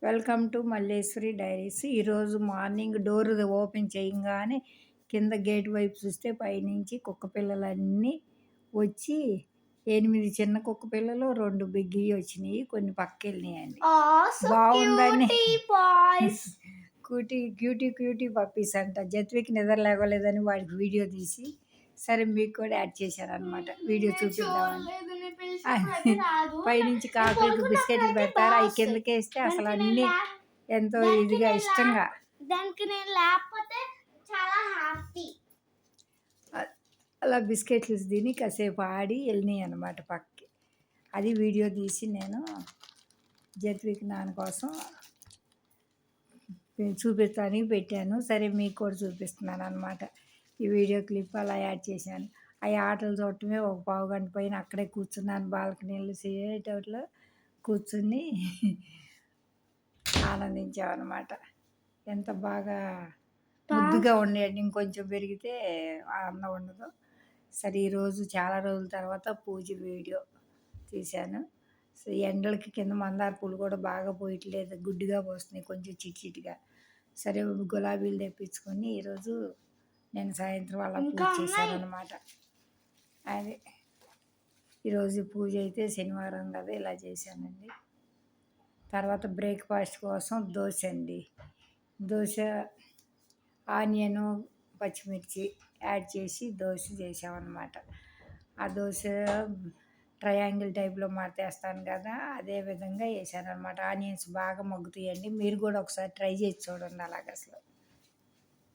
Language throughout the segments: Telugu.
Welcome to Malleswari diaries. ఈరోజు మార్నింగ్ డోర్ ఓపెన్ చేయంగానే కింద గేట్ వైపు చూస్తే పైనుంచి కుక్క పిల్లలన్నీ వచ్చి 8 చిన్న కుక్క పిల్లలు 2 బిగ్గివి వచ్చినాయి. కొన్ని పక్కకెళ్ళినాయండి. So బాగుందని cutie boys. క్యూటీ పప్పీస్ అంట. జత్వికి నిద్ర లేవలేదని వాడికి వీడియో తీసి సరే మీకు కూడా యాడ్ చేశారనమాట. వీడియో చూపిద్దామని. పైనుంచి కాకులకి బిస్కెట్లు పెడతారు. అవి కిందకి వేస్తే అసలు అన్నీ ఎంతో ఇదిగా ఇష్టంగా దానికి నేను లేకపోతే చాలా హ్యాపీ. అలా బిస్కెట్లు తిని కాసేపు ఆడి వెళ్ళినాయి అనమాట పక్కకి. అది వీడియో తీసి నేను జత్విక్ నాన్న కోసం చూపించడానికి పెట్టాను. సరే మీకు కూడా చూపిస్తున్నాను అనమాట. ఈ వీడియో క్లిప్ అలా యాడ్ చేశాను. ఆ ఆటలు చూడటమే ఒక పావుగంట పైన అక్కడే కూర్చున్నాను. బాల్కనీలో సీటౌట్లో కూర్చుని ఆనందించామన్నమాట. ఎంత బాగా ముద్దుగా ఉండేయండి. ఇంకొంచెం పెరిగితే అందం ఉండదు. సరే ఈరోజు చాలా రోజుల తర్వాత పూజ వీడియో తీశాను. సో ఎండలకి కింద మందార పూలు కూడా బాగా పోయట్లేదు, గుడ్డిగా పోస్తున్నాయి కొంచెం చిటిచిటిగా. సరే గులాబీలు తెప్పించుకొని ఈరోజు నేను సాయంత్రం అలా పూజ చేశాను అనమాట. అది ఈరోజు పూజ అయితే శనివారం కదా ఇలా చేశానండి. తర్వాత బ్రేక్ఫాస్ట్ కోసం దోశ అండి. దోశ ఆనియను పచ్చిమిర్చి యాడ్ చేసి దోశ చేసామన్నమాట. ఆ దోశ ట్రయాంగిల్ టైప్లో మడతేస్తాను కదా, అదే విధంగా వేసాను అనమాట. ఆనియన్స్ బాగా మగ్గుతాయండి. మీరు కూడా ఒకసారి ట్రై చేసి చూడండి. అలాగ అసలు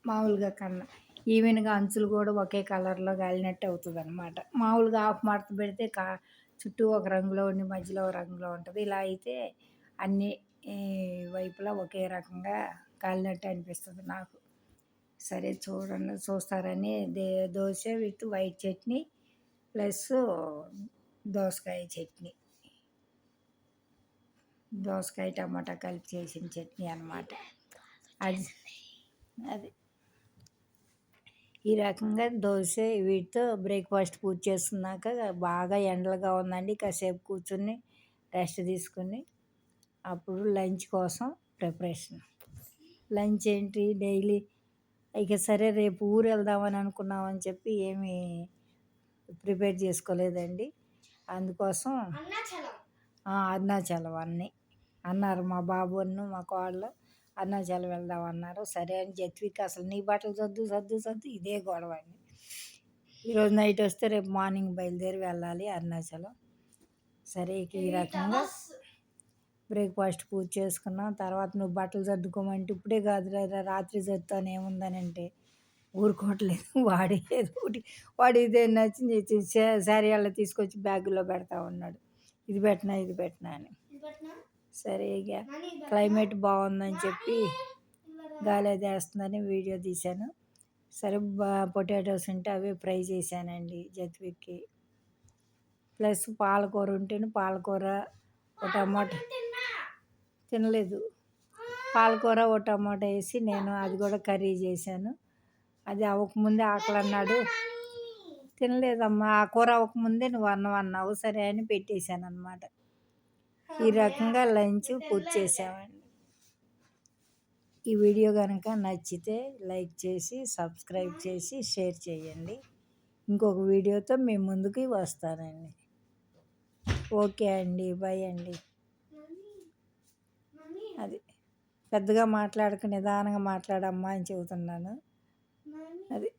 మామూలుగా కన్నా ఈవెన్గా అంచులు కూడా ఒకే కలర్లో కాలినట్టు అవుతుంది అనమాట. మామూలుగా హాఫ్ మడత పెడితే చుట్టూ ఒక రంగులో ఉండి మధ్యలో ఒక రంగులో ఉంటుంది. ఇలా అయితే అన్ని వైపులా ఒకే రకంగా కాలినట్టు అనిపిస్తుంది నాకు. సరే చూస్తారని dosa with white chutney plus దోసకాయ చట్నీ, దోసకాయ టమాటా కలిపి చేసిన చట్నీ అన్నమాట. అది ఈ రకంగా దోశ వీటితో బ్రేక్ఫాస్ట్ పూజ చేస్తున్నాక బాగా ఎండలుగా ఉందండి. కాసేపు కూర్చుని రెస్ట్ తీసుకుని అప్పుడు లంచ్ కోసం ప్రిపరేషన్. లంచ్ ఏంటి డైలీ ఇక సరే రేపు ఊరు వెళ్దామని అనుకున్నామని చెప్పి ఏమీ ప్రిపేర్ చేసుకోలేదండి. అందుకోసం అరుణాచలం అన్నారు మా బాబు మా కోడలు. అరుణాచలం వెళ్దాం అన్నారు. సరే అని జత్విక్ అసలు నీ బట్టలు సర్దు ఇదే గొడవ అండి. ఈరోజు నైట్ వస్తే రేపు మార్నింగ్ బయలుదేరి వెళ్ళాలి అరుణాచలం. సరే ఇక ఈ రకంగా బ్రేక్ఫాస్ట్ పూజ చేసుకున్నాం. తర్వాత నువ్వు బట్టలు సర్దుకోమంటే ఇప్పుడే కాదు రాత్రి సర్దుతాను ఏముందని అంటే ఊరుకోవట్లేదు. వాడు ఏదో ఒకటి వాడు ఇదే నచ్చింది శారీ అలా తీసుకొచ్చి బ్యాగులో పెడతా ఉన్నాడు. ఇది పెట్టినా అని. సరే ఇక క్లైమేట్ బాగుందని చెప్పి గాలి అది వేస్తుందని వీడియో తీశాను. సరే పొటాటోస్ ఉంటే అవి ఫ్రై చేశానండి జత్విక్కి. ప్లస్ పాలకూర ఉంటేనే పాలకూర ఒక టమాటా తినలేదు. పాలకూర ఒక టమాటా వేసి నేను అది కూడా కర్రీ చేశాను. అది అవ్వకముందే ఆకలి అన్నాడు. తినలేదమ్మా, ఆ కూర అవ్వకముందే నువ్వు అన్నం అన్నావు. సరే అని పెట్టేశాను అనమాట. ఈ రకంగా లంచ్ పూర్తి చేసామండి. ఈ వీడియో కనుక నచ్చితే లైక్ చేసి సబ్స్క్రైబ్ చేసి షేర్ చేయండి. ఇంకొక వీడియోతో మీ ముందుకి వస్తానండి. ఓకే అండి, బాయ్ అండి. అది పెద్దగా మాట్లాడక నిదానంగా మాట్లాడమ్మా అని చెబుతున్నాను. అది